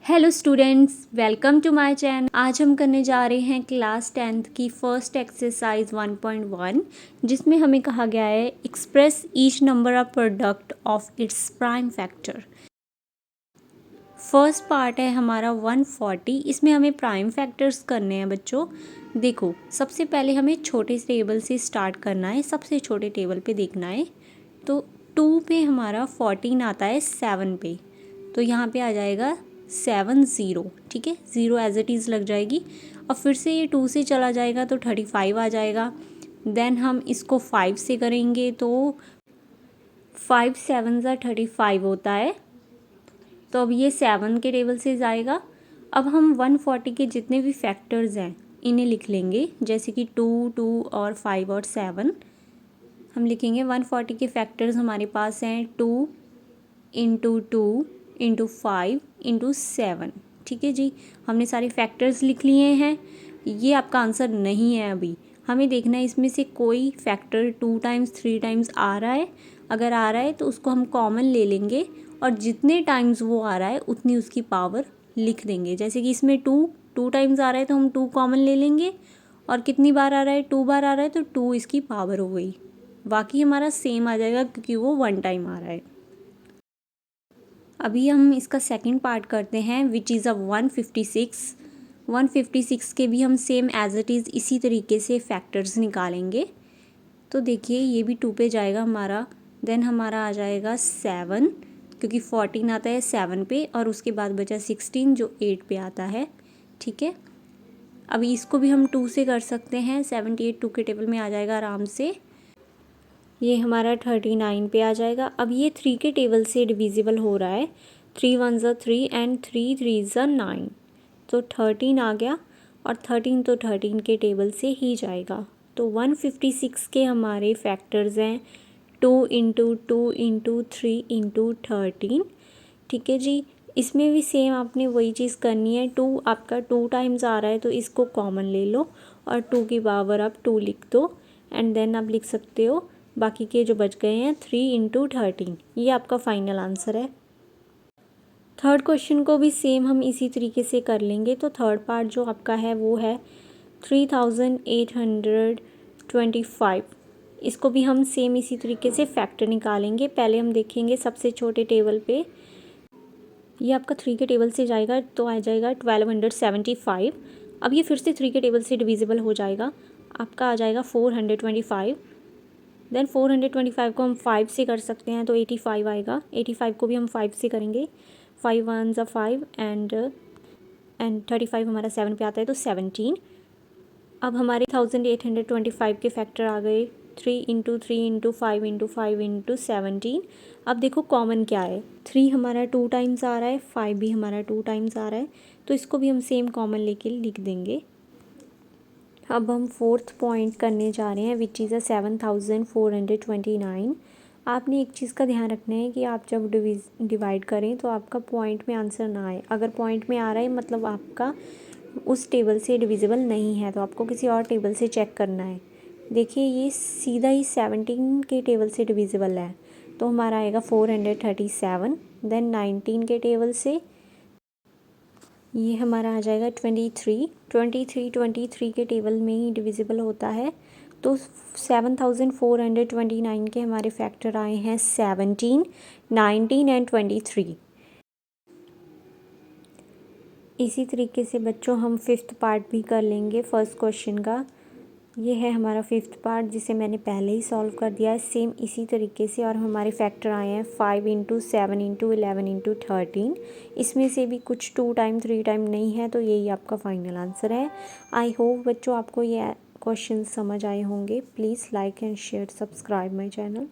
Hello students, welcome to my channel. आज हम करने जा रहे हैं क्लास 10th की फर्स्ट एक्सरसाइज 1.1 जिसमें हमें कहा गया है express each number of product of its prime factor. First part है हमारा 140। इसमें हमें प्राइम फैक्टर्स करने हैं बच्चों। देखो, सबसे पहले हमें छोटे टेबल से स्टार्ट करना है। सबसे छोटे टेबल पे देखना है तो 2 पे हमारा 14 आता है 7 पे, तो यहाँ पे आ जाएगा 70। ठीक है, 0 एज इट इज़ लग जाएगी। और फिर से ये 2 से चला जाएगा तो 35 आ जाएगा। देन हम इसको 5 से करेंगे तो 5 7 35 होता है, तो अब ये 7 के टेबल से जाएगा। अब हम 140 के जितने भी फैक्टर्स हैं इन्हें लिख लेंगे, जैसे कि 2 और 5 और 7 हम लिखेंगे। 140 के फैक्टर्स हमारे पास हैं 2 इंटू 2 इंटू 5 इंटू 7। ठीक है जी, हमने सारे फैक्टर्स लिख लिए हैं। ये आपका आंसर नहीं है। अभी हमें देखना है इसमें से कोई फैक्टर 2 टाइम्स 3 टाइम्स आ रहा है। अगर आ रहा है तो उसको हम कॉमन ले लेंगे और जितने टाइम्स वो आ रहा है उतनी उसकी पावर लिख देंगे। जैसे कि इसमें 2 टाइम्स आ रहा है तो हम 2 कॉमन ले लेंगे, और कितनी बार आ रहा है, 2 बार आ रहा है तो 2 इसकी पावर हो गई। बाकी हमारा सेम आ जाएगा क्योंकि वो 1 टाइम आ रहा है। अभी हम इसका सेकंड पार्ट करते हैं विच इज़ अ 156। 156 के भी हम सेम एज इट इज़ इसी तरीके से फैक्टर्स निकालेंगे। तो देखिए, ये भी 2 पे जाएगा हमारा। देन हमारा आ जाएगा 7, क्योंकि 14 आता है 7 पे, और उसके बाद बचा 16 जो 8 पे आता है। ठीक है, अभी इसको भी हम 2 से कर सकते हैं। 78 2 के टेबल में आ जाएगा आराम से। ये हमारा 39 पे आ जाएगा। अब ये 3 के टेबल से डिविजिबल हो रहा है। 3 1 3 एंड 3 3 9, तो 13 आ गया, और 13 तो 13 के टेबल से ही जाएगा। तो 156 के हमारे फैक्टर्स हैं 2 इंटू 2 इंटू 3 इंटू 13। ठीक है जी, इसमें भी सेम आपने वही चीज़ करनी है। 2 आपका 2 टाइम्स आ रहा है तो इसको कॉमन ले लो और 2 की पावर आप 2 लिख दो, एंड देन आप लिख सकते हो बाकी के जो बच गए हैं 3 इंटू 13। ये आपका फाइनल आंसर है। थर्ड क्वेश्चन को भी सेम हम इसी तरीके से कर लेंगे। तो थर्ड पार्ट जो आपका है वो है 3825। इसको भी हम सेम इसी तरीके से फैक्टर निकालेंगे। पहले हम देखेंगे सबसे छोटे टेबल पे, ये आपका 3 के टेबल से जाएगा तो आ जाएगा 1275। अब ये फिर से 3 के टेबल से डिविजिबल हो जाएगा, आपका आ जाएगा 425। देन 425 को हम 5 से कर सकते हैं तो 85 आएगा। 85 को भी हम 5 से करेंगे। 5 1 ज़ा 5 एंड 35 हमारा 7 पे आता है तो 17। अब हमारे 1825 के फैक्टर आ गए 3 इंटू 3 इंटू 5 इंटू 5 इंटू 17। अब देखो कॉमन क्या है, 3 हमारा 2 टाइम्स आ रहा है, 5 भी हमारा 2 टाइम्स आ रहा है, तो इसको भी हम सेम कॉमन लेके लिख देंगे। अब हम फोर्थ पॉइंट करने जा रहे हैं विच इज़ 7429। आपने एक चीज़ का ध्यान रखना है कि आप जब डिवाइड करें तो आपका पॉइंट में आंसर ना आए। अगर पॉइंट में आ रहा है मतलब आपका उस टेबल से डिविजिबल नहीं है, तो आपको किसी और टेबल से चेक करना है। देखिए, ये सीधा ही 17 के टेबल से डिविजिबल है, तो हमारा आएगा 437। देन 19 के टेबल से ये हमारा आ जाएगा 23 के टेबल में ही डिविजिबल होता है। तो 7429 के हमारे फैक्टर आए हैं 17, 19 एंड 23। इसी तरीके से बच्चों हम फिफ्थ पार्ट भी कर लेंगे फर्स्ट क्वेश्चन का। ये है हमारा फिफ्थ पार्ट जिसे मैंने पहले ही सॉल्व कर दिया है सेम इसी तरीके से, और हमारे फैक्टर आए हैं 5 इंटू 7 इंटू 11 इंटू 13। इसमें से भी कुछ 2 टाइम 3 टाइम नहीं है, तो यही आपका फाइनल आंसर है। आई होप बच्चों आपको ये क्वेश्चन समझ आए होंगे। Please like and share, subscribe my channel.